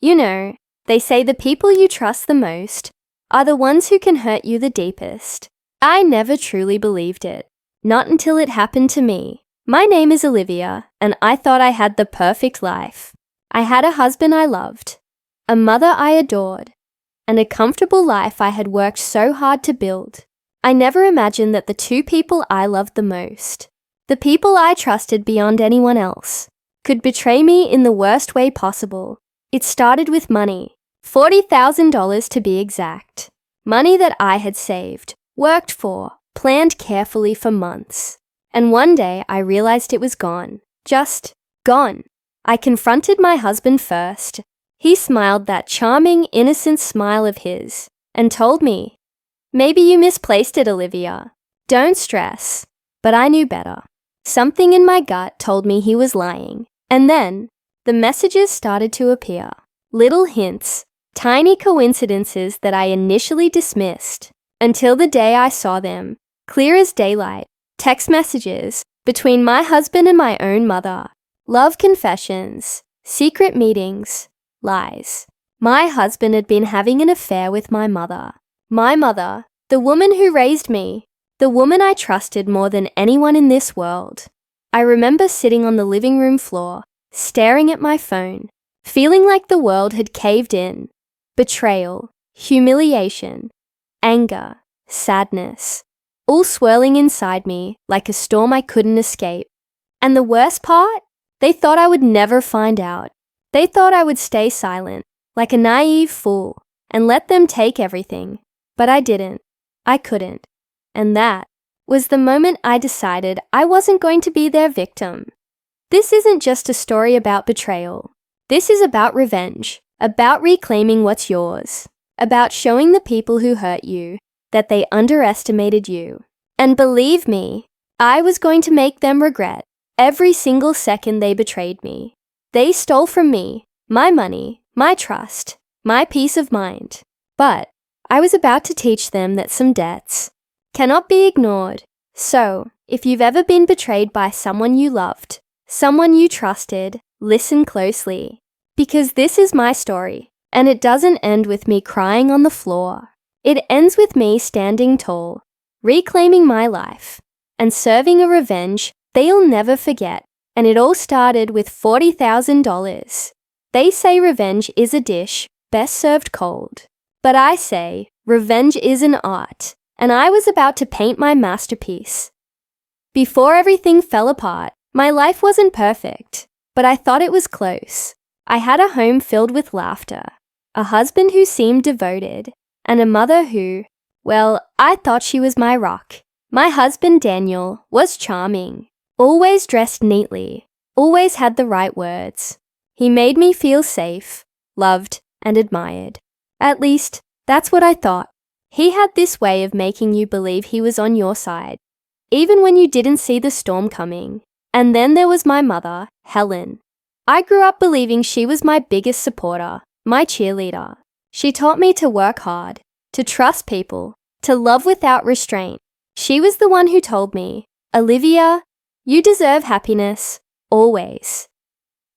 You know, they say the people you trust the most are the ones who can hurt you the deepest. I never truly believed it. Not until it happened to me. My name is Olivia, and I thought I had the perfect life. I had a husband I loved, a mother I adored, and a comfortable life I had worked so hard to build. I never imagined that the two people I loved the most, the people I trusted beyond anyone else, could betray me in the worst way possible. It started with money, $40,000 to be exact. Money that I had saved, worked for, planned carefully for months. And one day I realized it was gone. Just gone. I confronted my husband first. He smiled that charming, innocent smile of his and told me, "Maybe you misplaced it, Olivia. Don't stress." But I knew better. Something in my gut told me he was lying. And then the messages started to appear. Little hints, tiny coincidences that I initially dismissed, until the day I saw them, clear as daylight. Text messages between my husband and my own mother. Love confessions, secret meetings, lies. My husband had been having an affair with my mother. My mother, the woman who raised me, the woman I trusted more than anyone in this world. I remember sitting on the living room floor, staring at my phone, feeling like the world had caved in. Betrayal, humiliation, anger, sadness, all swirling inside me like a storm I couldn't escape. And the worst part? They thought I would never find out. They thought I would stay silent, like a naive fool, and let them take everything. But I didn't. I couldn't. And that was the moment I decided I wasn't going to be their victim. This isn't just a story about betrayal. This is about revenge, about reclaiming what's yours, about showing the people who hurt you that they underestimated you. And believe me, I was going to make them regret every single second they betrayed me. They stole from me my money, my trust, my peace of mind. But I was about to teach them that some debts cannot be ignored. So, if you've ever been betrayed by someone you loved, someone you trusted, listen closely. Because this is my story, and it doesn't end with me crying on the floor. It ends with me standing tall, reclaiming my life, and serving a revenge they'll never forget. And it all started with $40,000. They say revenge is a dish best served cold. But I say revenge is an art, and I was about to paint my masterpiece. Before everything fell apart, my life wasn't perfect, but I thought it was close. I had a home filled with laughter, a husband who seemed devoted, and a mother who, well, I thought she was my rock. My husband Daniel was charming, always dressed neatly, always had the right words. He made me feel safe, loved, and admired. At least, that's what I thought. He had this way of making you believe he was on your side, even when you didn't see the storm coming. And then there was my mother, Helen. I grew up believing she was my biggest supporter, my cheerleader. She taught me to work hard, to trust people, to love without restraint. She was the one who told me, "Olivia, you deserve happiness, always."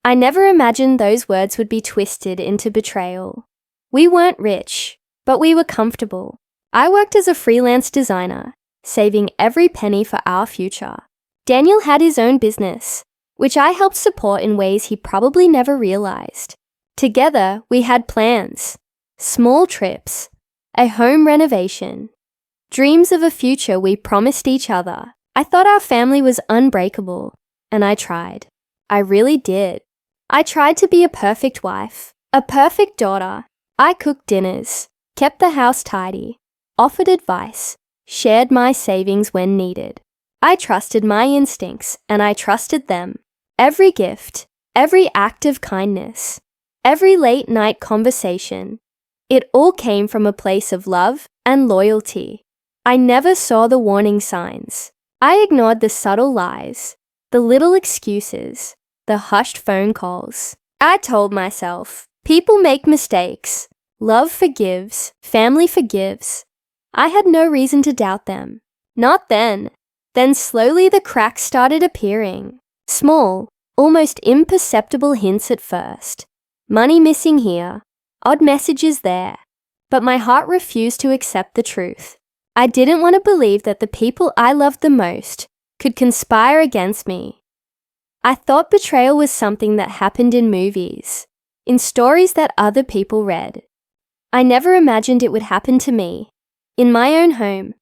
I never imagined those words would be twisted into betrayal. We weren't rich, but we were comfortable. I worked as a freelance designer, saving every penny for our future. Daniel had his own business, which I helped support in ways he probably never realized. Together, we had plans, small trips, a home renovation, dreams of a future we promised each other. I thought our family was unbreakable, and I tried. I really did. I tried to be a perfect wife, a perfect daughter. I cooked dinners, kept the house tidy, offered advice, shared my savings when needed. I trusted my instincts, and I trusted them. Every gift, every act of kindness, every late-night conversation, it all came from a place of love and loyalty. I never saw the warning signs. I ignored the subtle lies, the little excuses, the hushed phone calls. I told myself, people make mistakes. Love forgives. Family forgives. I had no reason to doubt them. Not then. Then slowly the cracks started appearing. Small, almost imperceptible hints at first. money missing here, odd messages there. But my heart refused to accept the truth. I didn't want to believe that the people I loved the most could conspire against me. I thought betrayal was something that happened in movies, in stories that other people read. I never imagined it would happen to me, in my own home,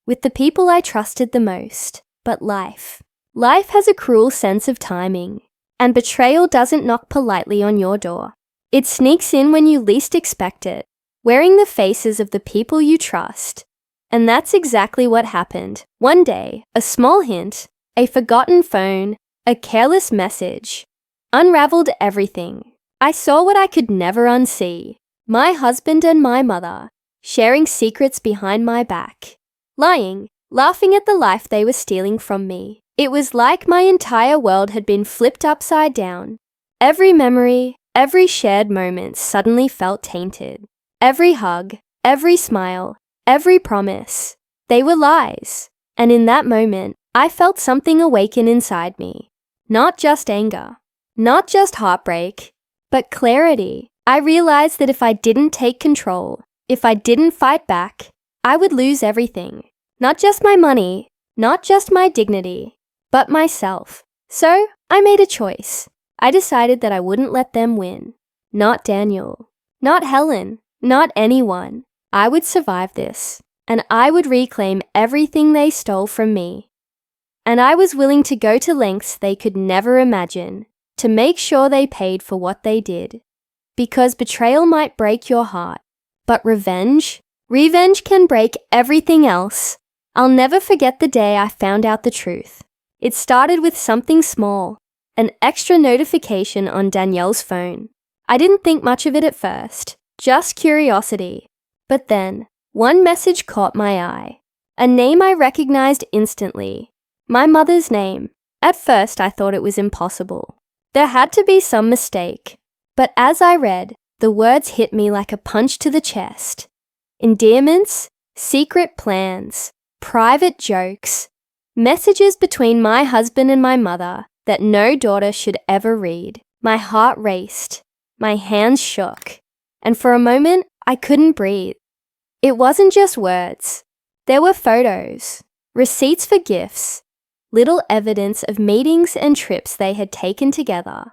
with the people I trusted the most. But life has a cruel sense of timing, and betrayal doesn't knock politely on your door. It sneaks in when you least expect it, wearing the faces of the people you trust. And that's exactly what happened. One day, a small hint, a forgotten phone, a careless message, unraveled everything. I saw what I could never unsee. My husband and my mother, sharing secrets behind my back, lying, laughing at the life they were stealing from me. It was like my entire world had been flipped upside down. Every memory, every shared moment suddenly felt tainted. Every hug, every smile, every promise, they were lies. And in that moment, I felt something awaken inside me. Not just anger, not just heartbreak, but clarity. I realized that if I didn't take control, if I didn't fight back, I would lose everything. Not just my money, not just my dignity, but myself. So I made a choice. I decided that I wouldn't let them win. Not Daniel, not Helen, not anyone. I would survive this, and I would reclaim everything they stole from me. And I was willing to go to lengths they could never imagine to make sure they paid for what they did. Because betrayal might break your heart, but revenge can break everything else. I'll never forget the day I found out the truth. It started with something small, an extra notification on Danielle's phone. I didn't think much of it at first, just curiosity. But then, one message caught my eye. A name I recognized instantly. My mother's name. At first, I thought it was impossible. There had to be some mistake. But as I read, the words hit me like a punch to the chest. Endearments, secret plans, private jokes, messages between my husband and my mother that no daughter should ever read. My heart raced. My hands shook. And for a moment, I couldn't breathe. It wasn't just words. There were photos, receipts for gifts, little evidence of meetings and trips they had taken together,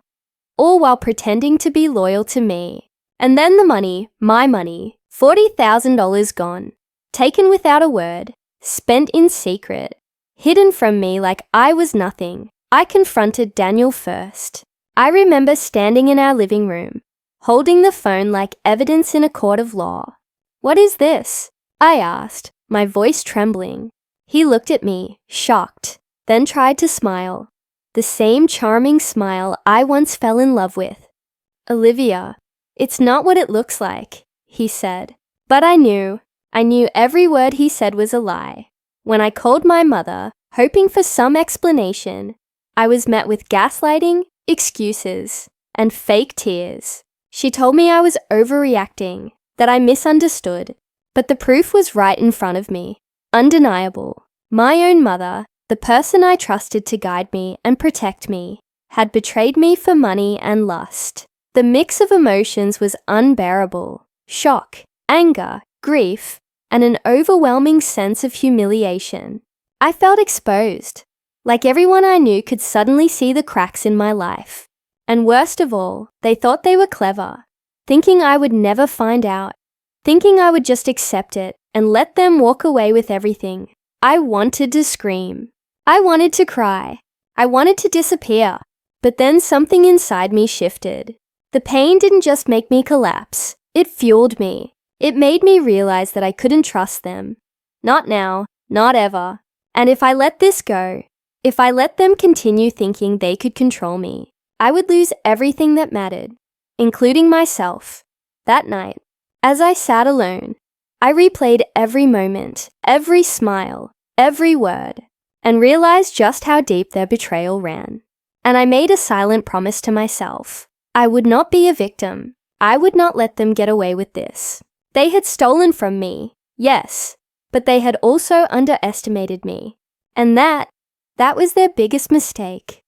all while pretending to be loyal to me. And then the money, my money, $40,000 gone, taken without a word, spent in secret, hidden from me like I was nothing. I confronted Daniel first. I remember standing in our living room, holding the phone like evidence in a court of law. "What is this?" I asked, my voice trembling. He looked at me, shocked, then tried to smile. The same charming smile I once fell in love with. "Olivia, it's not what it looks like," he said. But I knew every word he said was a lie. When I called my mother, hoping for some explanation, I was met with gaslighting, excuses, and fake tears. She told me I was overreacting, that I misunderstood, but the proof was right in front of me, undeniable. My own mother, the person I trusted to guide me and protect me, had betrayed me for money and lust. The mix of emotions was unbearable. Shock, anger, grief, and an overwhelming sense of humiliation. I felt exposed, like everyone I knew could suddenly see the cracks in my life. And worst of all, they thought they were clever, thinking I would never find out, thinking I would just accept it and let them walk away with everything. I wanted to scream. I wanted to cry. I wanted to disappear. But then something inside me shifted. The pain didn't just make me collapse. It fueled me. It made me realize that I couldn't trust them. Not now, not ever. And if I let this go, if I let them continue thinking they could control me, I would lose everything that mattered, including myself. That night, as I sat alone, I replayed every moment, every smile, every word, and realized just how deep their betrayal ran. And I made a silent promise to myself. I would not be a victim. I would not let them get away with this. They had stolen from me, yes, but they had also underestimated me. And that was their biggest mistake.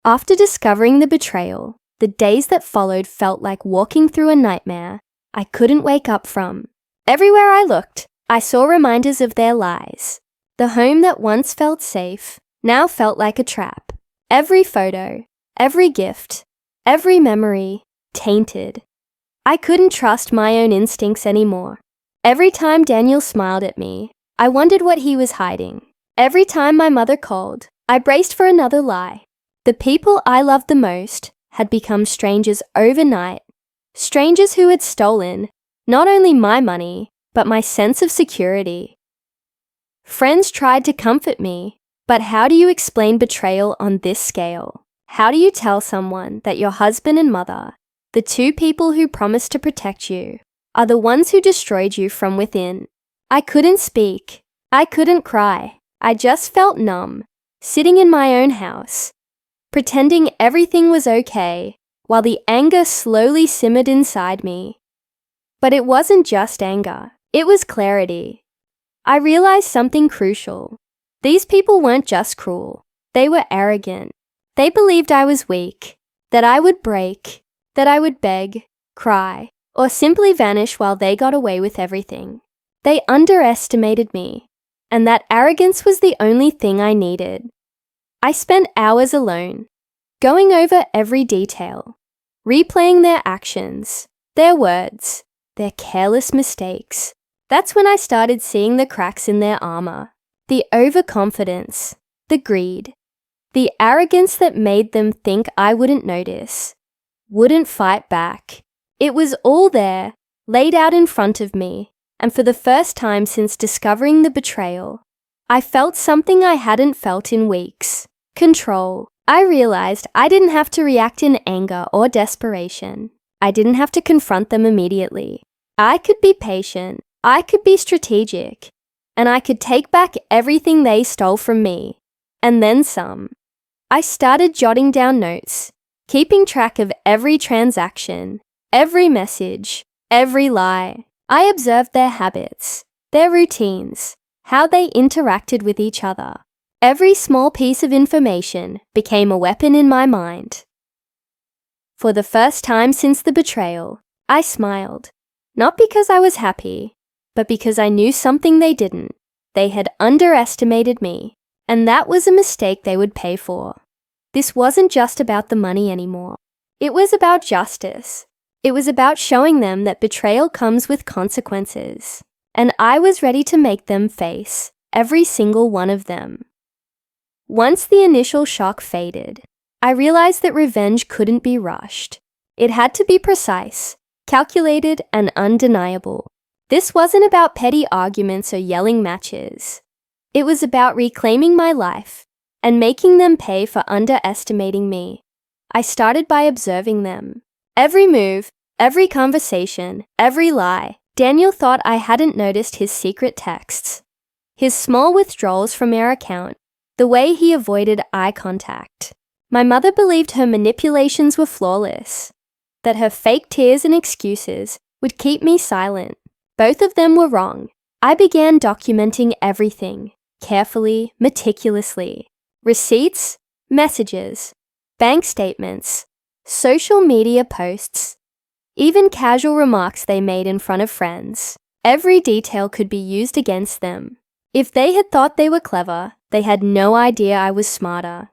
After discovering the betrayal, The days that followed felt like walking through a nightmare I couldn't wake up from. Everywhere I looked, I saw reminders of their lies. The home that once felt safe now felt like a trap. Every photo, every gift, every memory, tainted. I couldn't trust my own instincts anymore. Every time Daniel smiled at me, I wondered what he was hiding. Every time my mother called, I braced for another lie. The people I loved the most had become strangers overnight. Strangers who had stolen not only my money, but my sense of security. Friends tried to comfort me, but how do you explain betrayal on this scale? How do you tell someone that your husband and mother, the two people who promised to protect you, are the ones who destroyed you from within? I couldn't speak. I couldn't cry. I just felt numb, sitting in my own house, pretending everything was okay, while the anger slowly simmered inside me. But it wasn't just anger. It was clarity. I realized something crucial. These people weren't just cruel. They were arrogant. They believed I was weak, that I would break, that I would beg, cry, or simply vanish while they got away with everything. They underestimated me, and that arrogance was the only thing I needed. I spent hours alone, going over every detail, replaying their actions, their words, their careless mistakes. That's when I started seeing the cracks in their armor, the overconfidence, the greed, the arrogance that made them think I wouldn't notice, wouldn't fight back. It was all there, laid out in front of me, and for the first time since discovering the betrayal, I felt something I hadn't felt in weeks. Control. I realized I didn't have to react in anger or desperation. I didn't have to confront them immediately. I could be patient, I could be strategic, and I could take back everything they stole from me, and then some. I started jotting down notes, keeping track of every transaction, every message, every lie. I observed their habits, their routines, how they interacted with each other. Every small piece of information became a weapon in my mind. For the first time since the betrayal, I smiled. Not because I was happy, but because I knew something they didn't. They had underestimated me, and that was a mistake they would pay for. This wasn't just about the money anymore. It was about justice. It was about showing them that betrayal comes with consequences, and I was ready to make them face every single one of them. Once the initial shock faded, I realized that revenge couldn't be rushed. It had to be precise, calculated, and undeniable. This wasn't about petty arguments or yelling matches. It was about reclaiming my life and making them pay for underestimating me. I started by observing them. Every move, every conversation, every lie. Daniel thought I hadn't noticed his secret texts, his small withdrawals from our account, the way he avoided eye contact. My mother believed her manipulations were flawless, that her fake tears and excuses would keep me silent. Both of them were wrong. I began documenting everything, carefully, meticulously. Receipts, messages, bank statements, social media posts, even casual remarks they made in front of friends. Every detail could be used against them. If they had thought they were clever, they had no idea I was smarter.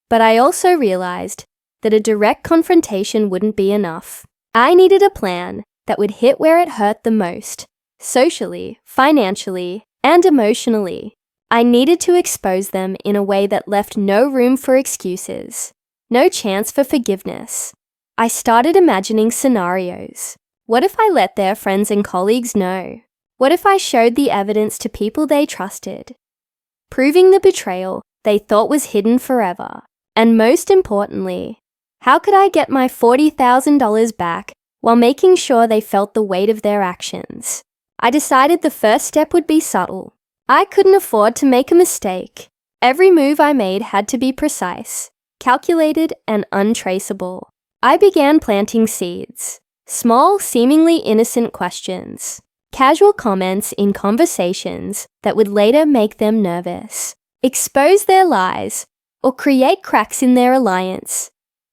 But I also realized that a direct confrontation wouldn't be enough. I needed a plan that would hit where it hurt the most, socially, financially, and emotionally. I needed to expose them in a way that left no room for excuses, no chance for forgiveness. I started imagining scenarios. What if I let their friends and colleagues know? What if I showed the evidence to people they trusted, proving the betrayal they thought was hidden forever? And most importantly, how could I get my $40,000 back while making sure they felt the weight of their actions? I decided the first step would be subtle. I couldn't afford to make a mistake. Every move I made had to be precise, calculated, and untraceable. I began planting seeds. Small, seemingly innocent questions. Casual comments in conversations that would later make them nervous. Expose their lies, or create cracks in their alliance.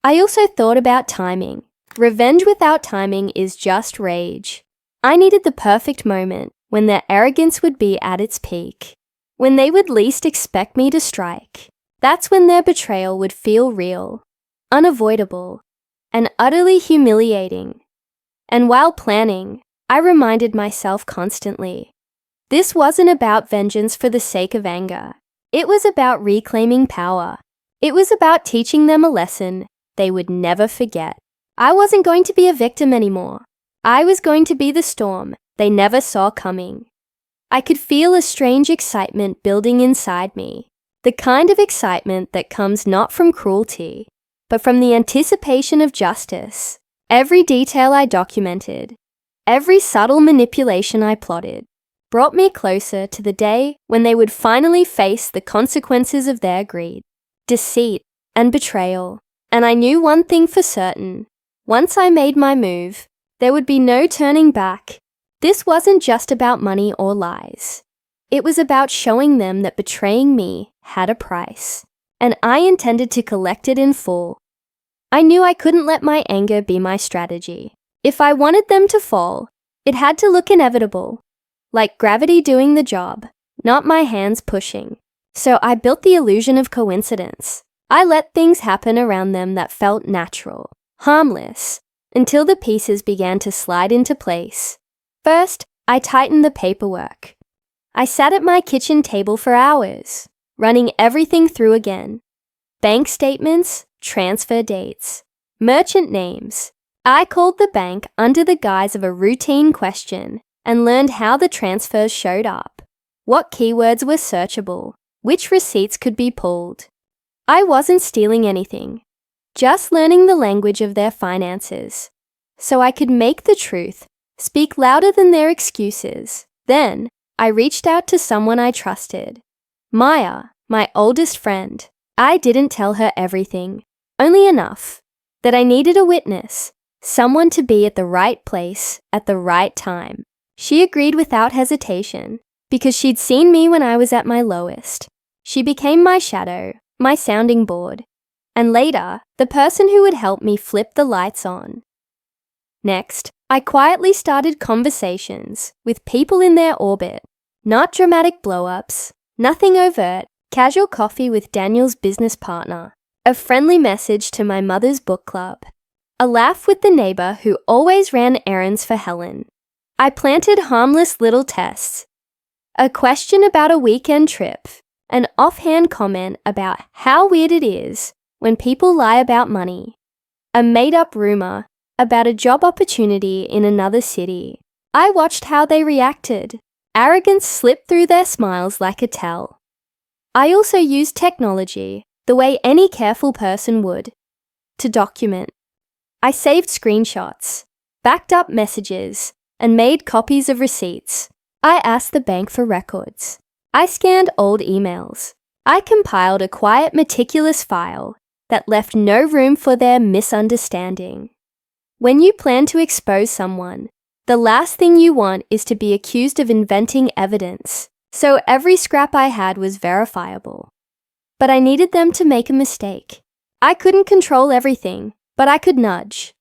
I also thought about timing. Revenge without timing is just rage. I needed the perfect moment when their arrogance would be at its peak, when they would least expect me to strike. That's when their betrayal would feel real, unavoidable, and utterly humiliating. And while planning, I reminded myself constantly, this wasn't about vengeance for the sake of anger. It was about reclaiming power. It was about teaching them a lesson they would never forget. I wasn't going to be a victim anymore. I was going to be the storm they never saw coming. I could feel a strange excitement building inside me, the kind of excitement that comes not from cruelty, but from the anticipation of justice. Every detail I documented, every subtle manipulation I plotted, brought me closer to the day when they would finally face the consequences of their greed, deceit, and betrayal. And I knew one thing for certain. Once I made my move, there would be no turning back. This wasn't just about money or lies. It was about showing them that betraying me had a price, and I intended to collect it in full. I knew I couldn't let my anger be my strategy. If I wanted them to fall, it had to look inevitable, like gravity doing the job, not my hands pushing. So I built the illusion of coincidence. I let things happen around them that felt natural, harmless, until the pieces began to slide into place. First, I tightened the paperwork. I sat at my kitchen table for hours, running everything through again. Bank statements, transfer dates, merchant names. I called the bank under the guise of a routine question and learned how the transfers showed up, what keywords were searchable, which receipts could be pulled. I wasn't stealing anything, just learning the language of their finances, so I could make the truth speak louder than their excuses. Then, I reached out to someone I trusted. Maya, my oldest friend. I didn't tell her everything, only enough that I needed a witness, someone to be at the right place at the right time. She agreed without hesitation, because she'd seen me when I was at my lowest. She became my shadow, my sounding board, and later, the person who would help me flip the lights on. Next, I quietly started conversations with people in their orbit. Not dramatic blow-ups, nothing overt, casual coffee with Daniel's business partner, a friendly message to my mother's book club, a laugh with the neighbor who always ran errands for Helen. I planted harmless little tests, a question about a weekend trip, an offhand comment about how weird it is when people lie about money, a made-up rumor about a job opportunity in another city. I watched how they reacted. Arrogance slipped through their smiles like a tell. I also used technology, the way any careful person would, to document. I saved screenshots, backed up messages, and made copies of receipts. I asked the bank for records. I scanned old emails. I compiled a quiet, meticulous file that left no room for their misunderstanding. When you plan to expose someone, the last thing you want is to be accused of inventing evidence, so every scrap I had was verifiable. But I needed them to make a mistake. I couldn't control everything, but I could nudge.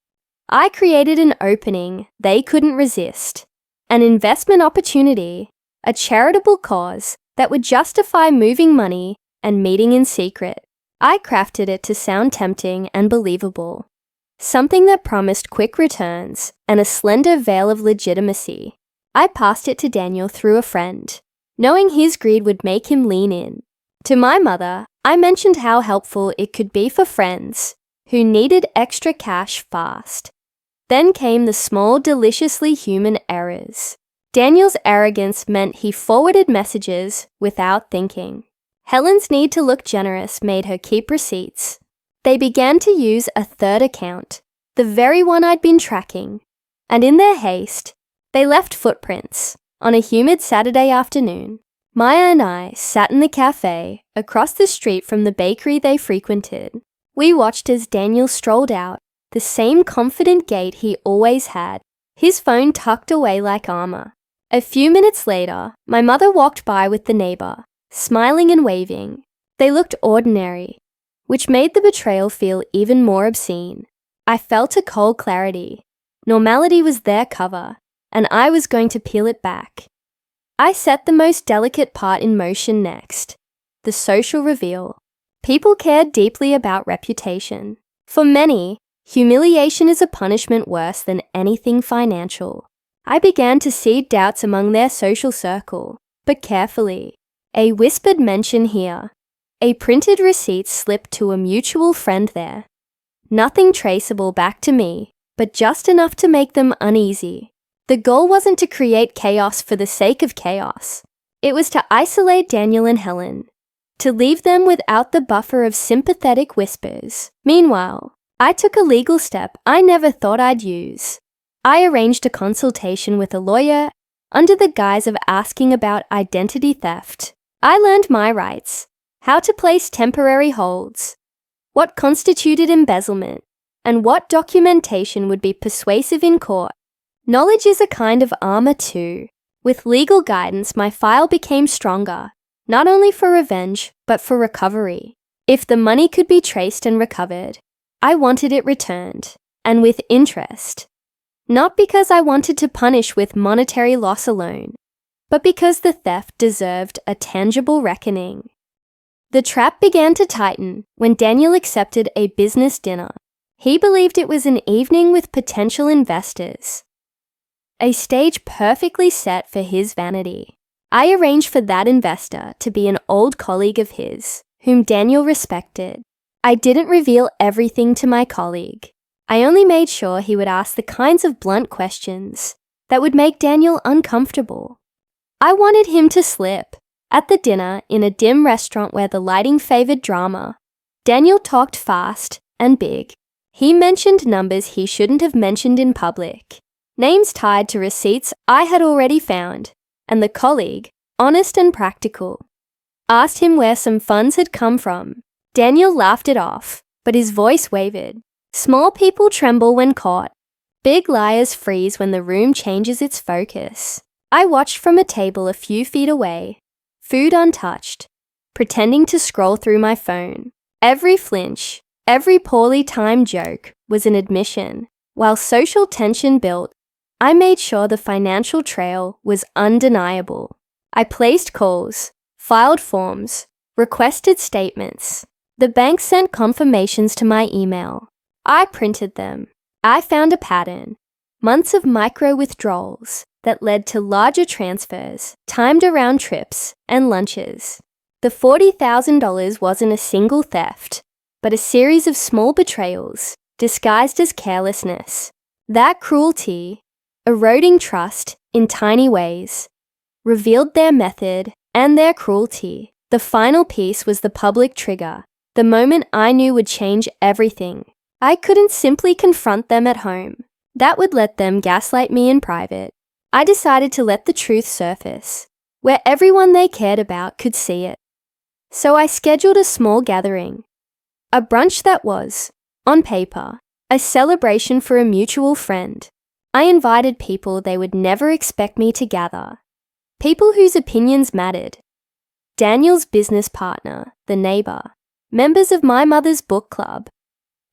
I created an opening they couldn't resist, an investment opportunity, a charitable cause that would justify moving money and meeting in secret. I crafted it to sound tempting and believable. Something that promised quick returns and a slender veil of legitimacy. I passed it to Daniel through a friend, knowing his greed would make him lean in. To my mother, I mentioned how helpful it could be for friends who needed extra cash fast. Then came the small, deliciously human errors. Daniel's arrogance meant he forwarded messages without thinking. Helen's need to look generous made her keep receipts. They began to use a third account, the very one I'd been tracking, and in their haste, they left footprints. On a humid Saturday afternoon, Maya and I sat in the cafe across the street from the bakery they frequented. We watched as Daniel strolled out, the same confident gait he always had, his phone tucked away like armor. A few minutes later, my mother walked by with the neighbor, smiling and waving. They looked ordinary, which made the betrayal feel even more obscene. I felt a cold clarity. Normality was their cover, and I was going to peel it back. I set the most delicate part in motion next, the social reveal. People cared deeply about reputation. For many, humiliation is a punishment worse than anything financial. I began to seed doubts among their social circle, but carefully. A whispered mention here. A printed receipt slipped to a mutual friend there. Nothing traceable back to me, but just enough to make them uneasy. The goal wasn't to create chaos for the sake of chaos. It was to isolate Daniel and Helen, to leave them without the buffer of sympathetic whispers. Meanwhile, I took a legal step I never thought I'd use. I arranged a consultation with a lawyer under the guise of asking about identity theft. I learned my rights, how to place temporary holds, what constituted embezzlement, and what documentation would be persuasive in court. Knowledge is a kind of armor too. With legal guidance, my file became stronger, not only for revenge, but for recovery. If the money could be traced and recovered, I wanted it returned, and with interest. Not because I wanted to punish with monetary loss alone, but because the theft deserved a tangible reckoning. The trap began to tighten when Daniel accepted a business dinner. He believed it was an evening with potential investors. A stage perfectly set for his vanity. I arranged for that investor to be an old colleague of his, whom Daniel respected. I didn't reveal everything to my colleague. I only made sure he would ask the kinds of blunt questions that would make Daniel uncomfortable. I wanted him to slip. At the dinner, in a dim restaurant where the lighting favored drama, Daniel talked fast and big. He mentioned numbers he shouldn't have mentioned in public, names tied to receipts I had already found, and the colleague, honest and practical, asked him where some funds had come from. Daniel laughed it off, but his voice wavered. Small people tremble when caught. Big liars freeze when the room changes its focus. I watched from a table a few feet away, food untouched, pretending to scroll through my phone. Every flinch, every poorly timed joke was an admission. While social tension built, I made sure the financial trail was undeniable. I placed calls, filed forms, requested statements. The bank sent confirmations to my email. I printed them. I found a pattern. Months of micro-withdrawals that led to larger transfers, timed around trips and lunches. The $40,000 wasn't a single theft, but a series of small betrayals disguised as carelessness. That cruelty, eroding trust in tiny ways, revealed their method and their cruelty. The final piece was the public trigger, the moment I knew would change everything. I couldn't simply confront them at home. That would let them gaslight me in private. I decided to let the truth surface, where everyone they cared about could see it. So I scheduled a small gathering, a brunch that was, on paper, a celebration for a mutual friend. I invited people they would never expect me to gather, people whose opinions mattered. Daniel's business partner, the neighbor, members of my mother's book club,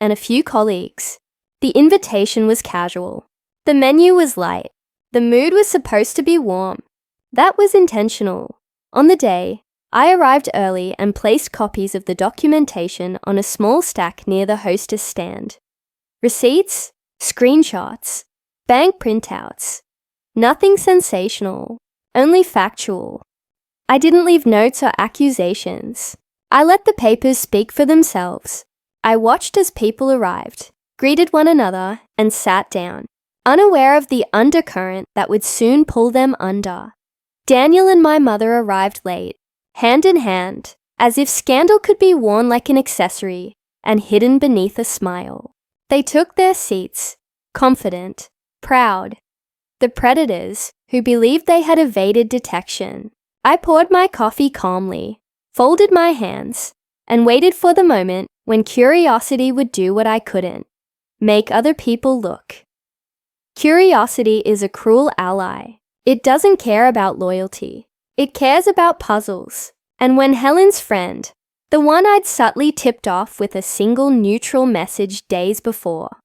and a few colleagues. The invitation was casual. The menu was light. The mood was supposed to be warm. That was intentional. On the day, I arrived early and placed copies of the documentation on a small stack near the hostess stand. Receipts, screenshots, bank printouts. Nothing sensational, only factual. I didn't leave notes or accusations. I let the papers speak for themselves. I watched as people arrived, greeted one another, and sat down, unaware of the undercurrent that would soon pull them under. Daniel and my mother arrived late, hand in hand, as if scandal could be worn like an accessory and hidden beneath a smile. They took their seats, confident, proud. The predators, who believed they had evaded detection. I poured my coffee calmly, folded my hands, and waited for the moment when curiosity would do what I couldn't, make other people look. Curiosity is a cruel ally. It doesn't care about loyalty. It cares about puzzles. And when Helen's friend, The one I'd subtly tipped off with a single neutral message days before.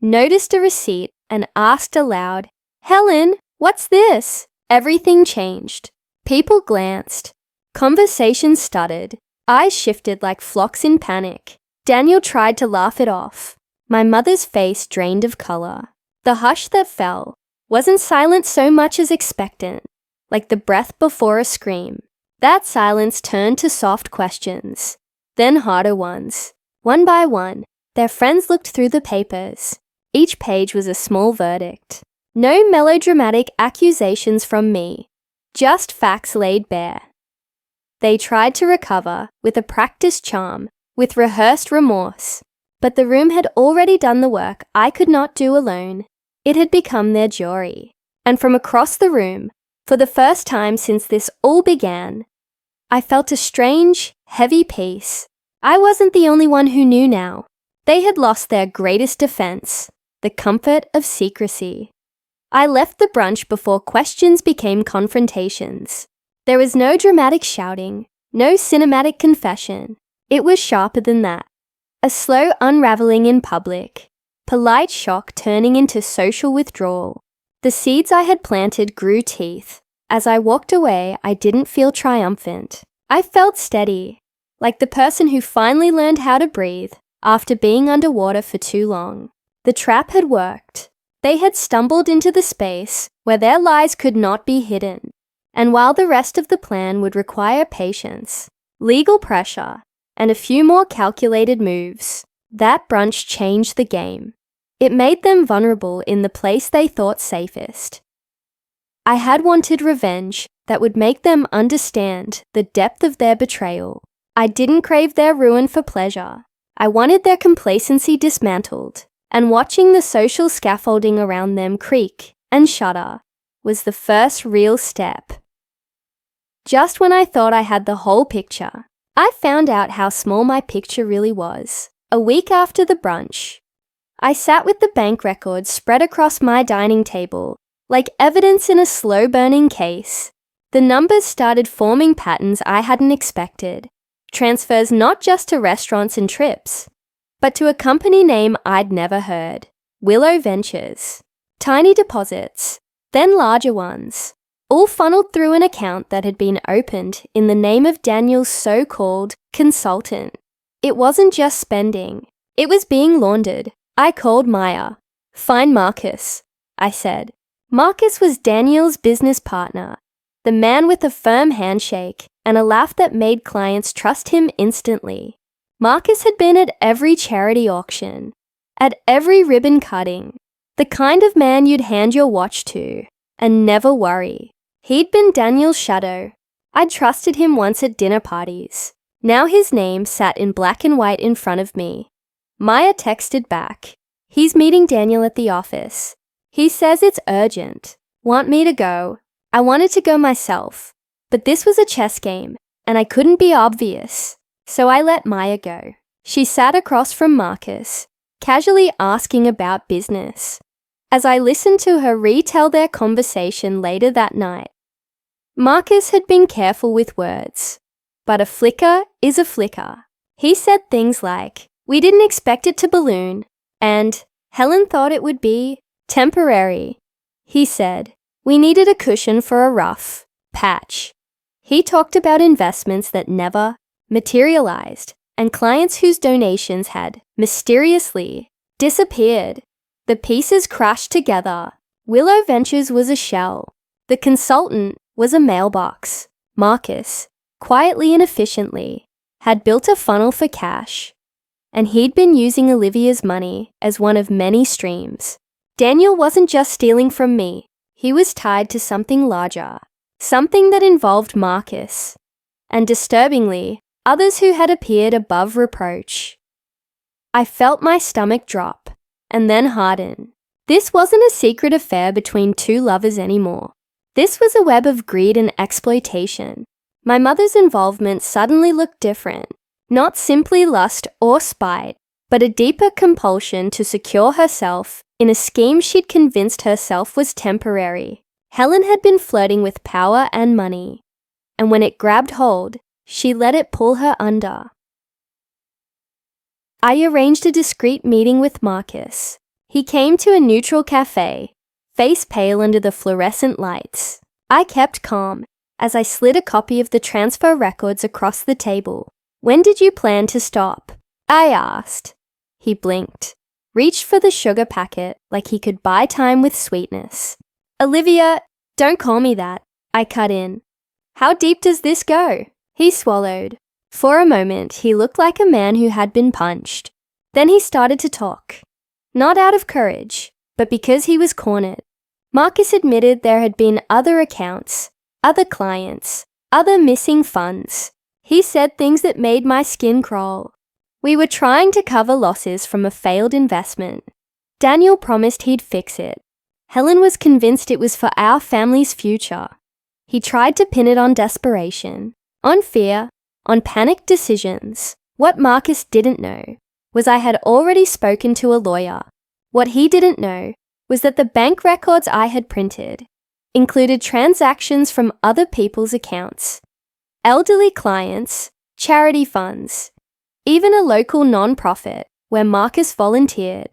Noticed a receipt and asked aloud, "Helen, what's this?" Everything changed. People glanced. Conversation stuttered. Eyes shifted like flocks in panic. Daniel tried to laugh it off. My mother's face drained of color. The hush that fell wasn't silent so much as expectant, like the breath before a scream. That silence turned to soft questions, then harder ones. One by one, their friends looked through the papers. Each page was a small verdict. No melodramatic accusations from me, just facts laid bare. They tried to recover with a practiced charm, with rehearsed remorse, but the room had already done the work I could not do alone. It had become their jury. And from across the room, for the first time since this all began, I felt a strange, heavy peace. I wasn't the only one who knew now. They had lost their greatest defense, the comfort of secrecy. I left the brunch before questions became confrontations. There was no dramatic shouting, no cinematic confession. It was sharper than that. A slow unraveling in public, polite shock turning into social withdrawal. The seeds I had planted grew teeth. As I walked away, I didn't feel triumphant. I felt steady, like the person who finally learned how to breathe after being underwater for too long. The trap had worked. They had stumbled into the space where their lies could not be hidden. And while the rest of the plan would require patience, legal pressure, and a few more calculated moves, that brunch changed the game. It made them vulnerable in the place they thought safest. I had wanted revenge that would make them understand the depth of their betrayal. I didn't crave their ruin for pleasure. I wanted their complacency dismantled, and watching the social scaffolding around them creak and shudder was the first real step. Just when I thought I had the whole picture, I found out how small my picture really was. A week after the brunch, I sat with the bank records spread across my dining table, like evidence in a slow-burning case. The numbers started forming patterns I hadn't expected. Transfers not just to restaurants and trips, but to a company name I'd never heard, Willow Ventures. Tiny deposits, then larger ones, all funneled through an account that had been opened in the name of Daniel's so-called consultant. It wasn't just spending, it was being laundered. I called Maya. "Find Marcus," I said. Marcus was Daniel's business partner, the man with a firm handshake and a laugh that made clients trust him instantly. Marcus had been at every charity auction, at every ribbon cutting, the kind of man you'd hand your watch to and never worry. He'd been Daniel's shadow. I'd trusted him once at dinner parties. Now his name sat in black and white in front of me. Maya texted back, "He's meeting Daniel at the office. He says it's urgent. Want me to go?" I wanted to go myself, but this was a chess game, and I couldn't be obvious. So I let Maya go. She sat across from Marcus, casually asking about business. As I listened to her retell their conversation later that night, Marcus had been careful with words, but a flicker is a flicker. He said things like, "We didn't expect it to balloon," and "Helen thought it would be temporary." He said, "We needed a cushion for a rough patch." He talked about investments that never materialized and clients whose donations had mysteriously disappeared. The pieces crashed together. Willow Ventures was a shell. The consultant was a mailbox. Marcus, quietly and efficiently, had built a funnel for cash, and he'd been using Olivia's money as one of many streams. Daniel wasn't just stealing from me. He was tied to something larger, something that involved Marcus, and disturbingly, others who had appeared above reproach. I felt my stomach drop, and then harden. This wasn't a secret affair between two lovers anymore. This was a web of greed and exploitation. My mother's involvement suddenly looked different. Not simply lust or spite, but a deeper compulsion to secure herself in a scheme she'd convinced herself was temporary. Helen had been flirting with power and money, and when it grabbed hold, she let it pull her under. I arranged a discreet meeting with Marcus. He came to a neutral cafe, face pale under the fluorescent lights. I kept calm as I slid a copy of the transfer records across the table. "When did you plan to stop?" I asked. He blinked, reached for the sugar packet like he could buy time with sweetness. "Olivia, don't call me that," I cut in. "How deep does this go?" He swallowed. For a moment, he looked like a man who had been punched. Then he started to talk. Not out of courage, but because he was cornered. Marcus admitted there had been other accounts, other clients, other missing funds. He said things that made my skin crawl. We were trying to cover losses from a failed investment. Daniel promised he'd fix it. Helen was convinced it was for our family's future. He tried to pin it on desperation, on fear, on panicked decisions. What Marcus didn't know was I had already spoken to a lawyer. What he didn't know was that the bank records I had printed included transactions from other people's accounts, elderly clients, charity funds, even a local non-profit where Marcus volunteered.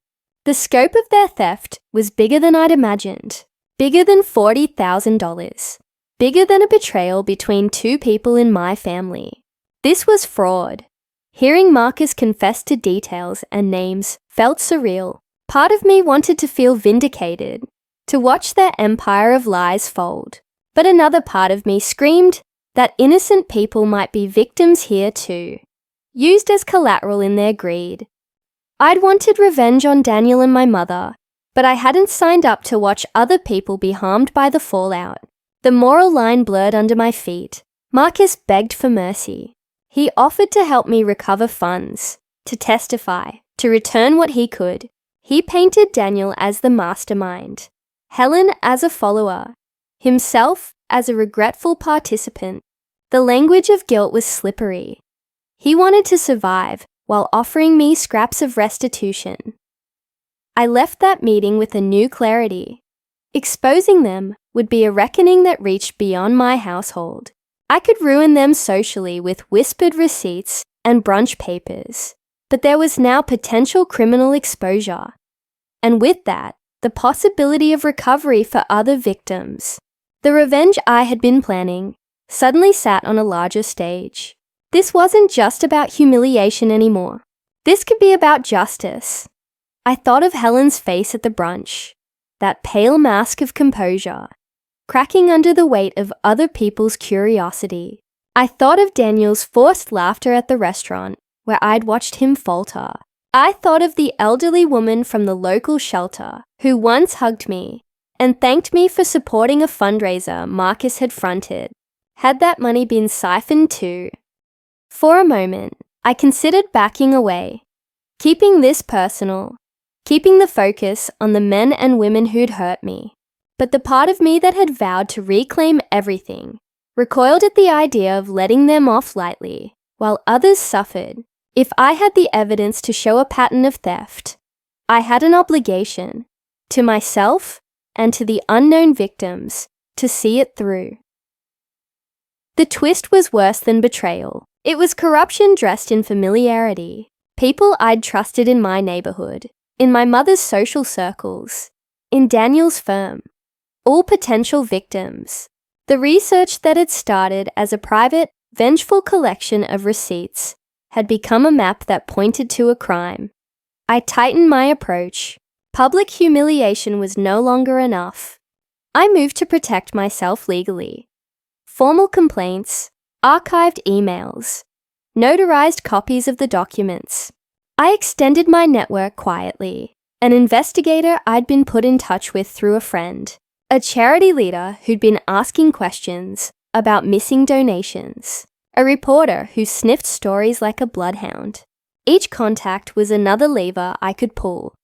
The scope of their theft was bigger than I'd imagined, bigger than $40,000, bigger than a betrayal between two people in my family. This was fraud. Hearing Marcus confess to details and names felt surreal. Part of me wanted to feel vindicated, to watch their empire of lies fold. But another part of me screamed that innocent people might be victims here too, used as collateral in their greed. I'd wanted revenge on Daniel and my mother, but I hadn't signed up to watch other people be harmed by the fallout. The moral line blurred under my feet. Marcus begged for mercy. He offered to help me recover funds, to testify, to return what he could. He painted Daniel as the mastermind, Helen as a follower, himself as a regretful participant. The language of guilt was slippery. He wanted to survive while offering me scraps of restitution. I left that meeting with a new clarity. Exposing them would be a reckoning that reached beyond my household. I could ruin them socially with whispered receipts and brunch papers, but there was now potential criminal exposure. And with that, the possibility of recovery for other victims. The revenge I had been planning suddenly sat on a larger stage. This wasn't just about humiliation anymore. This could be about justice. I thought of Helen's face at the brunch, that pale mask of composure, cracking under the weight of other people's curiosity. I thought of Daniel's forced laughter at the restaurant, where I'd watched him falter. I thought of the elderly woman from the local shelter who once hugged me and thanked me for supporting a fundraiser Marcus had fronted. Had that money been siphoned too? For a moment, I considered backing away, keeping this personal, keeping the focus on the men and women who'd hurt me. But the part of me that had vowed to reclaim everything recoiled at the idea of letting them off lightly, while others suffered. If I had the evidence to show a pattern of theft, I had an obligation, to myself and to the unknown victims, to see it through. The twist was worse than betrayal. It was corruption dressed in familiarity. People I'd trusted in my neighborhood, in my mother's social circles, in Daniel's firm. All potential victims. The research that had started as a private, vengeful collection of receipts had become a map that pointed to a crime. I tightened my approach. Public humiliation was no longer enough. I moved to protect myself legally. Formal complaints, archived emails, notarized copies of the documents. I extended my network quietly. An investigator I'd been put in touch with through a friend. A charity leader who'd been asking questions about missing donations. A reporter who sniffed stories like a bloodhound. Each contact was another lever I could pull.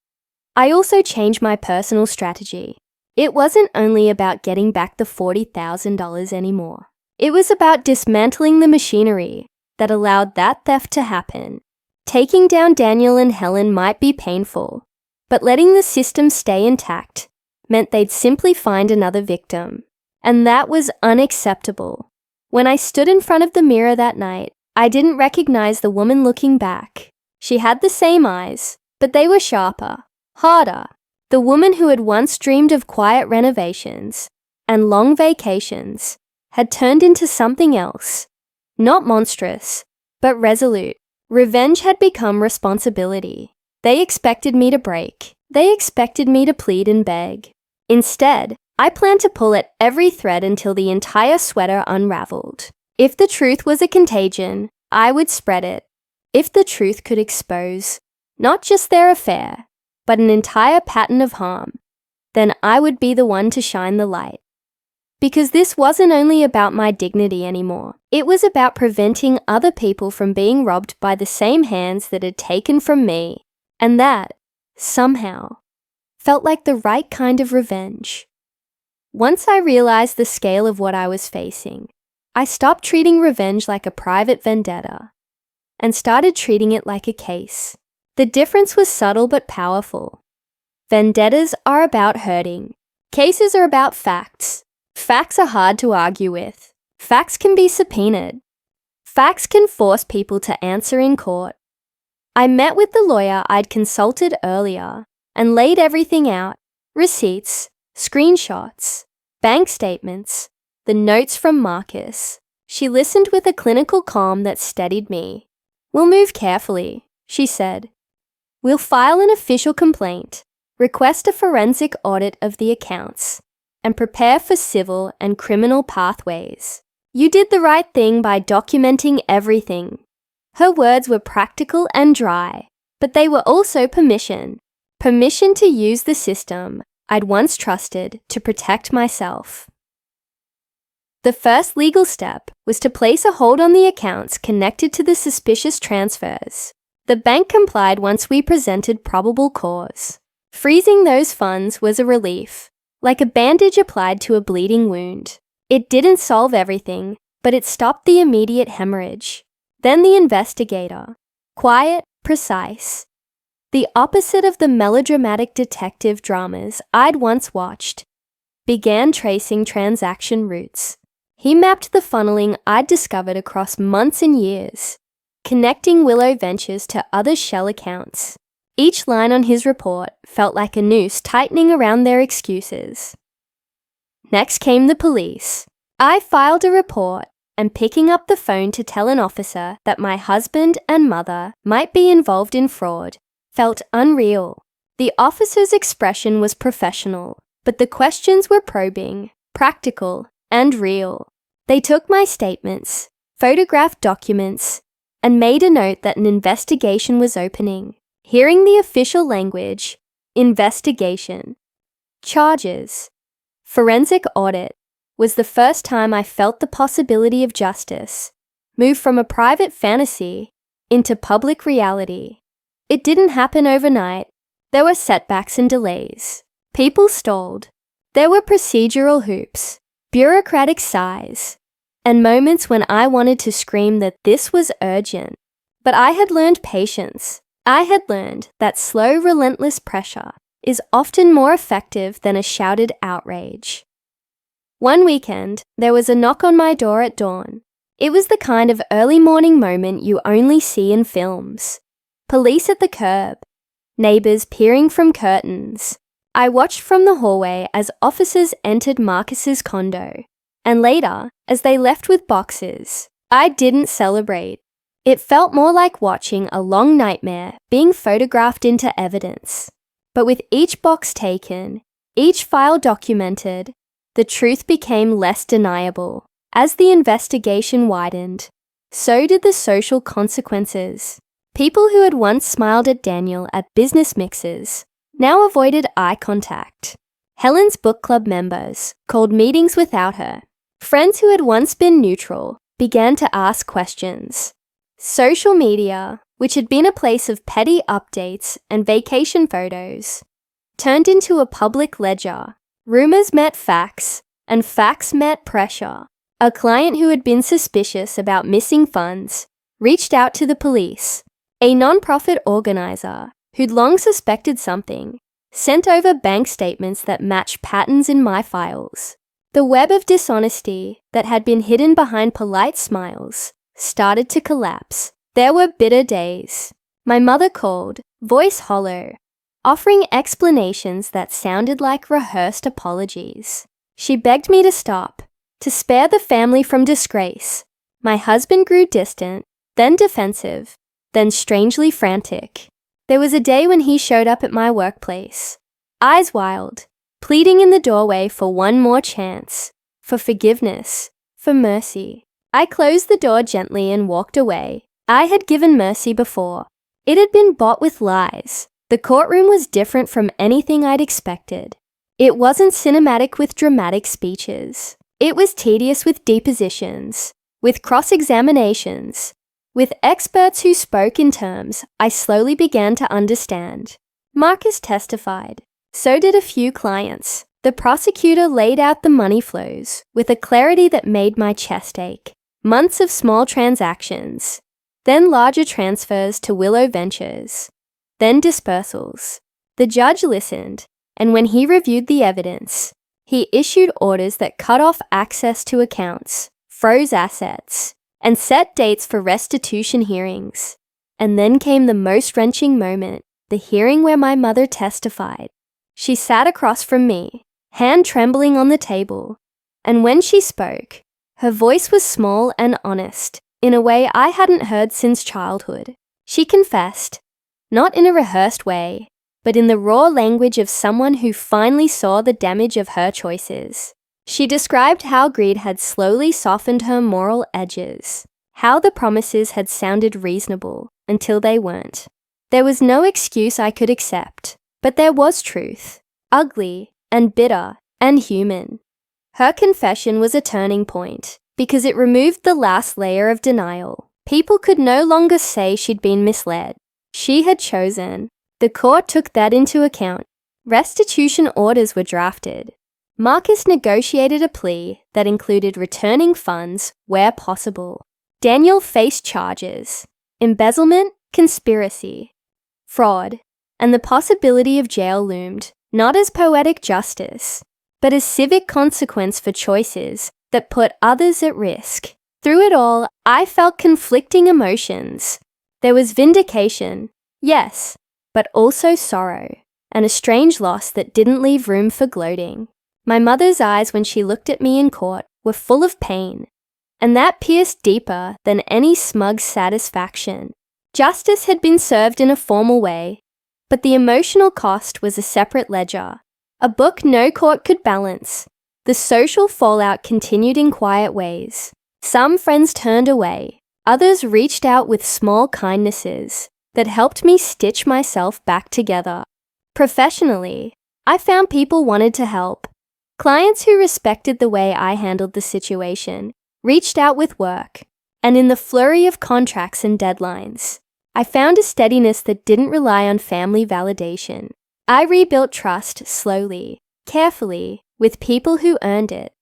I also changed my personal strategy. It wasn't only about getting back the $40,000 anymore. It was about dismantling the machinery that allowed that theft to happen. Taking down Daniel and Helen might be painful, but letting the system stay intact meant they'd simply find another victim. And that was unacceptable. When I stood in front of the mirror that night, I didn't recognize the woman looking back. She had the same eyes, but they were sharper, harder. The woman who had once dreamed of quiet renovations and long vacations had turned into something else. Not monstrous, but resolute. Revenge had become responsibility. They expected me to break. They expected me to plead and beg. Instead, I planned to pull at every thread until the entire sweater unraveled. If the truth was a contagion, I would spread it. If the truth could expose not just their affair, but an entire pattern of harm, then I would be the one to shine the light. Because this wasn't only about my dignity anymore. It was about preventing other people from being robbed by the same hands that had taken from me. And that, somehow, felt like the right kind of revenge. Once I realized the scale of what I was facing, I stopped treating revenge like a private vendetta and started treating it like a case. The difference was subtle but powerful. Vendettas are about hurting. Cases are about facts. Facts are hard to argue with. Facts can be subpoenaed. Facts can force people to answer in court. I met with the lawyer I'd consulted earlier and laid everything out: receipts, screenshots, bank statements, the notes from Marcus. She listened with a clinical calm that steadied me. "We'll move carefully," she said. "We'll file an official complaint, request a forensic audit of the accounts, and prepare for civil and criminal pathways. You did the right thing by documenting everything." Her words were practical and dry, but they were also permission. Permission to use the system I'd once trusted to protect myself. The first legal step was to place a hold on the accounts connected to the suspicious transfers. The bank complied once we presented probable cause. Freezing those funds was a relief, like a bandage applied to a bleeding wound. It didn't solve everything, but it stopped the immediate hemorrhage. Then the investigator, quiet, precise, the opposite of the melodramatic detective dramas I'd once watched, began tracing transaction routes. He mapped the funneling I'd discovered across months and years, connecting Willow Ventures to other shell accounts. Each line on his report felt like a noose tightening around their excuses. Next came the police. I filed a report, and picking up the phone to tell an officer that my husband and mother might be involved in fraud felt unreal. The officer's expression was professional, but the questions were probing, practical, and real. They took my statements, photographed documents, and made a note that an investigation was opening. Hearing the official language, investigation, charges, forensic audit, was the first time I felt the possibility of justice move from a private fantasy into public reality. It didn't happen overnight. There were setbacks and delays. People stalled. There were procedural hoops, bureaucratic sighs, and moments when I wanted to scream that this was urgent. But I had learned patience. I had learned that slow, relentless pressure is often more effective than a shouted outrage. One weekend, there was a knock on my door at dawn. It was the kind of early morning moment you only see in films. Police at the curb, neighbors peering from curtains. I watched from the hallway as officers entered Marcus's condo, and later, as they left with boxes. I didn't celebrate. It felt more like watching a long nightmare being photographed into evidence. But with each box taken, each file documented, the truth became less deniable. As the investigation widened, so did the social consequences. People who had once smiled at Daniel at business mixers now avoided eye contact. Helen's book club members called meetings without her. Friends who had once been neutral began to ask questions. Social media, which had been a place of petty updates and vacation photos, turned into a public ledger. Rumors met facts, and facts met pressure. A client who had been suspicious about missing funds reached out to the police. A non-profit organizer who'd long suspected something sent over bank statements that matched patterns in my files. The web of dishonesty that had been hidden behind polite smiles started to collapse. There were bitter days. My mother called, voice hollow, offering explanations that sounded like rehearsed apologies. She begged me to stop, to spare the family from disgrace. My husband grew distant, then defensive, then strangely frantic. There was a day when he showed up at my workplace, eyes wild, pleading in the doorway for one more chance, for forgiveness, for mercy. I closed the door gently and walked away. I had given mercy before. It had been bought with lies. The courtroom was different from anything I'd expected. It wasn't cinematic with dramatic speeches. It was tedious with depositions, with cross-examinations, with experts who spoke in terms I slowly began to understand. Marcus testified. So did a few clients. The prosecutor laid out the money flows with a clarity that made my chest ache. Months of small transactions, then larger transfers to Willow Ventures, then dispersals. The judge listened, and when he reviewed the evidence, he issued orders that cut off access to accounts, froze assets, and set dates for restitution hearings. And then came the most wrenching moment, the hearing where my mother testified. She sat across from me, hand trembling on the table, and when she spoke, her voice was small and honest, in a way I hadn't heard since childhood. She confessed, not in a rehearsed way, but in the raw language of someone who finally saw the damage of her choices. She described how greed had slowly softened her moral edges, how the promises had sounded reasonable until they weren't. There was no excuse I could accept, but there was truth, ugly and bitter and human. Her confession was a turning point because it removed the last layer of denial. People could no longer say she'd been misled. She had chosen. The court took that into account. Restitution orders were drafted. Marcus negotiated a plea that included returning funds where possible. Daniel faced charges: embezzlement, conspiracy, fraud, and the possibility of jail loomed, not as poetic justice, but as civic consequence for choices that put others at risk. Through it all, I felt conflicting emotions. There was vindication, yes, but also sorrow, and a strange loss that didn't leave room for gloating. My mother's eyes when she looked at me in court were full of pain, and that pierced deeper than any smug satisfaction. Justice had been served in a formal way, but the emotional cost was a separate ledger, a book no court could balance. The social fallout continued in quiet ways. Some friends turned away, others reached out with small kindnesses that helped me stitch myself back together. Professionally, I found people wanted to help. Clients who respected the way I handled the situation reached out with work, and in the flurry of contracts and deadlines, I found a steadiness that didn't rely on family validation. I rebuilt trust slowly, carefully, with people who earned it.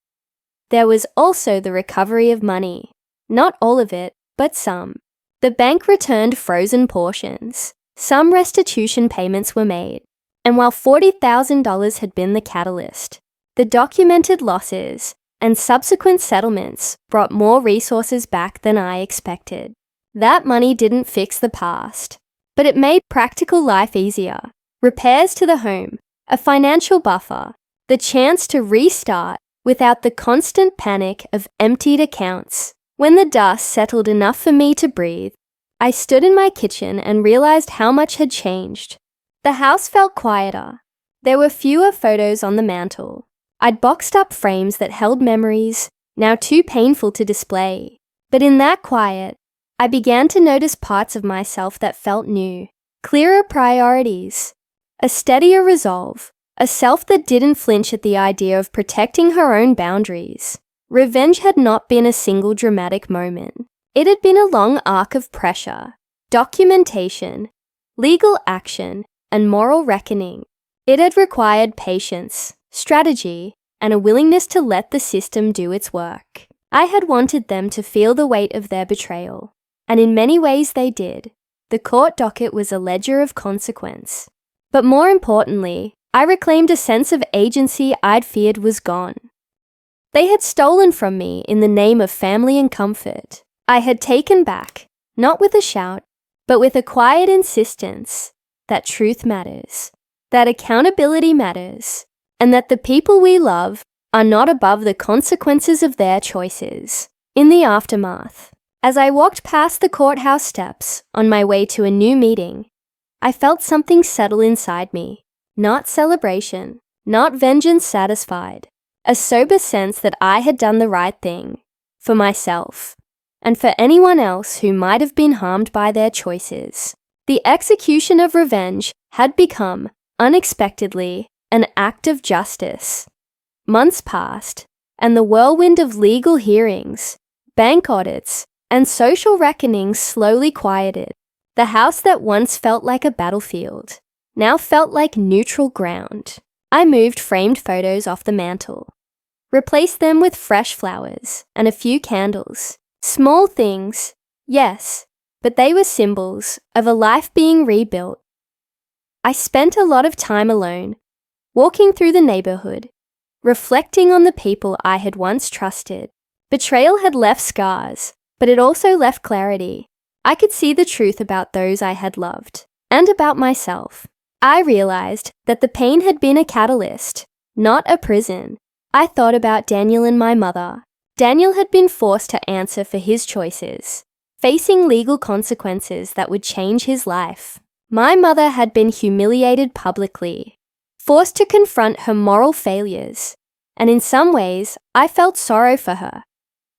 There was also the recovery of money. Not all of it, but some. The bank returned frozen portions. Some restitution payments were made. And while $40,000 had been the catalyst, the documented losses and subsequent settlements brought more resources back than I expected. That money didn't fix the past, but it made practical life easier. Repairs to the home, a financial buffer, the chance to restart without the constant panic of emptied accounts. When the dust settled enough for me to breathe, I stood in my kitchen and realized how much had changed. The house felt quieter. There were fewer photos on the mantle. I'd boxed up frames that held memories, now too painful to display. But in that quiet, I began to notice parts of myself that felt new. Clearer priorities, a steadier resolve, a self that didn't flinch at the idea of protecting her own boundaries. Revenge had not been a single dramatic moment. It had been a long arc of pressure, documentation, legal action, and moral reckoning. It had required patience, strategy, and a willingness to let the system do its work. I had wanted them to feel the weight of their betrayal, and in many ways they did. The court docket was a ledger of consequence. But more importantly, I reclaimed a sense of agency I'd feared was gone. They had stolen from me in the name of family and comfort. I had taken back, not with a shout, but with a quiet insistence that truth matters, that accountability matters, and that the people we love are not above the consequences of their choices. In the aftermath, as I walked past the courthouse steps on my way to a new meeting, I felt something settle inside me. Not celebration, not vengeance satisfied, a sober sense that I had done the right thing for myself and for anyone else who might have been harmed by their choices. The execution of revenge had become, unexpectedly, an act of justice. Months passed, and the whirlwind of legal hearings, bank audits, and social reckonings slowly quieted. The house that once felt like a battlefield now felt like neutral ground. I moved framed photos off the mantel, replaced them with fresh flowers and a few candles. Small things, yes, but they were symbols of a life being rebuilt. I spent a lot of time alone, walking through the neighborhood, reflecting on the people I had once trusted. Betrayal had left scars, but it also left clarity. I could see the truth about those I had loved, and about myself. I realized that the pain had been a catalyst, not a prison. I thought about Daniel and my mother. Daniel had been forced to answer for his choices, facing legal consequences that would change his life. My mother had been humiliated publicly, forced to confront her moral failures, and in some ways, I felt sorrow for her.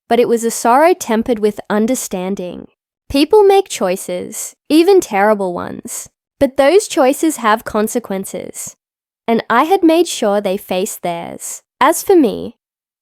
But it was a sorrow tempered with understanding. People make choices, even terrible ones, but those choices have consequences, and I had made sure they faced theirs. As for me,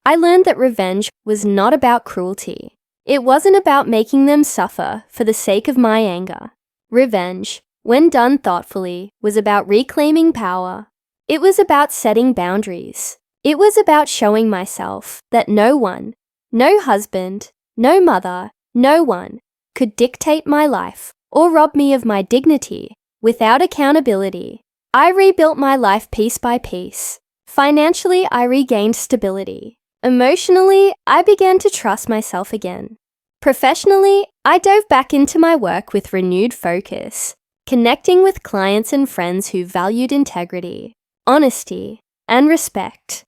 I learned that revenge was not about cruelty. It wasn't about making them suffer for the sake of my anger. Revenge, when done thoughtfully, was about reclaiming power. It was about setting boundaries. It was about showing myself that no one, no husband, no mother, no one, could dictate my life or rob me of my dignity. Without accountability, I rebuilt my life piece by piece. Financially, I regained stability. Emotionally, I began to trust myself again. Professionally, I dove back into my work with renewed focus, connecting with clients and friends who valued integrity, honesty, and respect.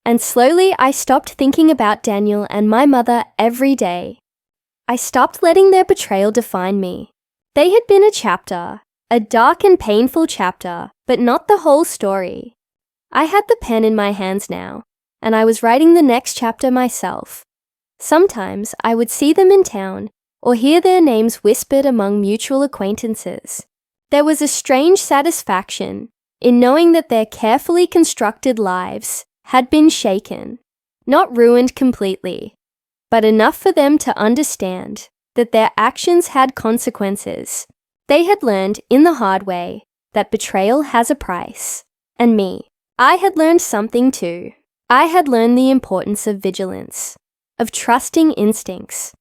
And slowly, I stopped thinking about Daniel and my mother every day. I stopped letting their betrayal define me. They had been a chapter, a dark and painful chapter, but not the whole story. I had the pen in my hands now, and I was writing the next chapter myself. Sometimes I would see them in town or hear their names whispered among mutual acquaintances. There was a strange satisfaction in knowing that their carefully constructed lives had been shaken, not ruined completely, but enough for them to understand that their actions had consequences. They had learned in the hard way that betrayal has a price. And me, I had learned something too. I had learned the importance of vigilance, of trusting instincts,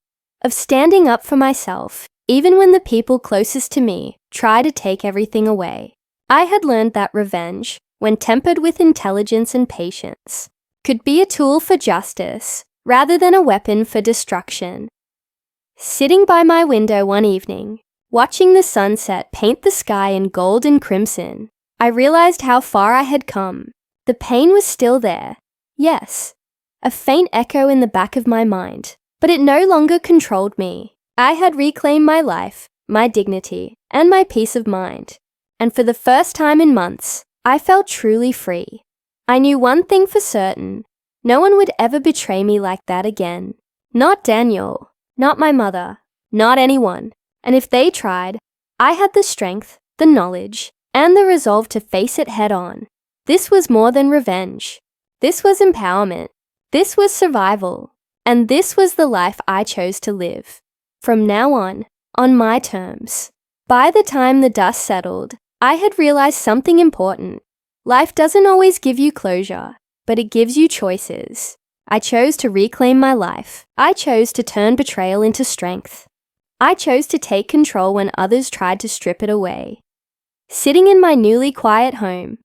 of standing up for myself even when the people closest to me try to take everything away. I had learned that revenge, when tempered with intelligence and patience, could be a tool for justice rather than a weapon for destruction. Sitting by my window one evening, watching the sunset paint the sky in gold and crimson, I realized how far I had come. The pain was still there, yes, a faint echo in the back of my mind, but it no longer controlled me. I had reclaimed my life, my dignity, and my peace of mind. And for the first time in months, I felt truly free. I knew one thing for certain: no one would ever betray me like that again. Not Daniel, not my mother, not anyone. And if they tried, I had the strength, the knowledge, and the resolve to face it head on. This was more than revenge. This was empowerment. This was survival. And this was the life I chose to live. From now on my terms. By the time the dust settled, I had realized something important. Life doesn't always give you closure, but it gives you choices. I chose to reclaim my life. I chose to turn betrayal into strength. I chose to take control when others tried to strip it away. Sitting in my newly quiet home,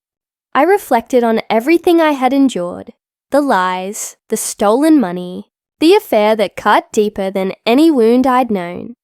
I reflected on everything I had endured: the lies, the stolen money, the affair that cut deeper than any wound I'd known.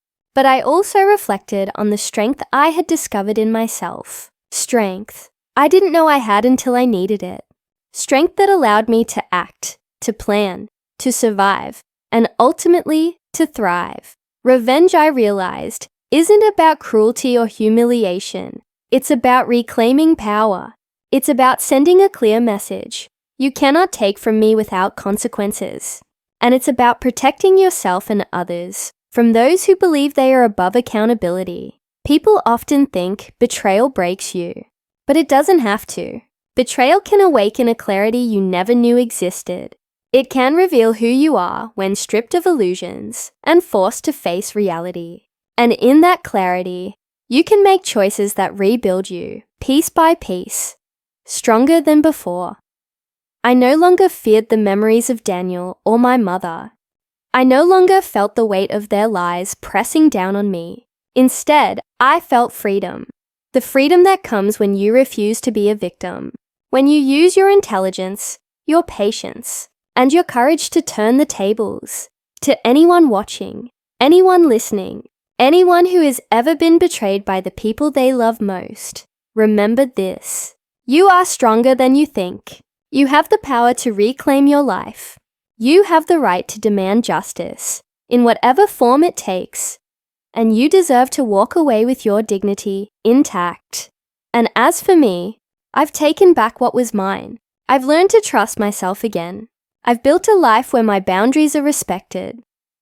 But I also reflected on the strength I had discovered in myself. Strength I didn't know I had until I needed it. Strength that allowed me to act, to plan, to survive, and ultimately to thrive. Revenge, I realized, isn't about cruelty or humiliation. It's about reclaiming power. It's about sending a clear message. You cannot take from me without consequences. And it's about protecting yourself and others from those who believe they are above accountability. People often think betrayal breaks you, but it doesn't have to. Betrayal can awaken a clarity you never knew existed. It can reveal who you are when stripped of illusions and forced to face reality. And in that clarity, you can make choices that rebuild you, piece by piece, stronger than before. I no longer feared the memories of Daniel or my mother. I no longer felt the weight of their lies pressing down on me. Instead, I felt freedom. The freedom that comes when you refuse to be a victim. When you use your intelligence, your patience, and your courage to turn the tables. To anyone watching, anyone listening, anyone who has ever been betrayed by the people they love most, remember this. You are stronger than you think. You have the power to reclaim your life. You have the right to demand justice, in whatever form it takes. And you deserve to walk away with your dignity intact. And as for me, I've taken back what was mine. I've learned to trust myself again. I've built a life where my boundaries are respected,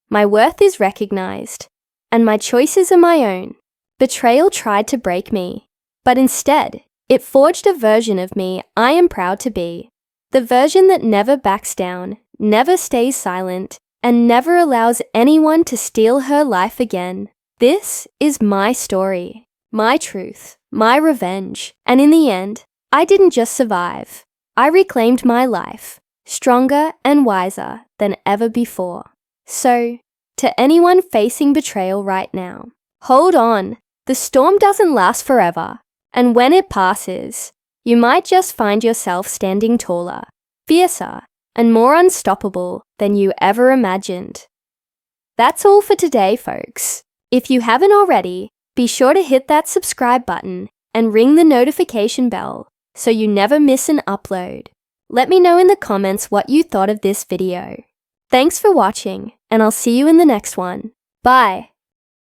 my worth is recognized, and my choices are my own. Betrayal tried to break me, but instead, it forged a version of me I am proud to be. The version that never backs down, never stays silent, and never allows anyone to steal her life again. This is my story, my truth, my revenge. And in the end, I didn't just survive. I reclaimed my life, stronger and wiser than ever before. So, to anyone facing betrayal right now, hold on. The storm doesn't last forever. And when it passes, you might just find yourself standing taller, fiercer, and more unstoppable than you ever imagined. That's all for today, folks. If you haven't already, be sure to hit that subscribe button and ring the notification bell so you never miss an upload. Let me know in the comments what you thought of this video. Thanks for watching, and I'll see you in the next one. Bye!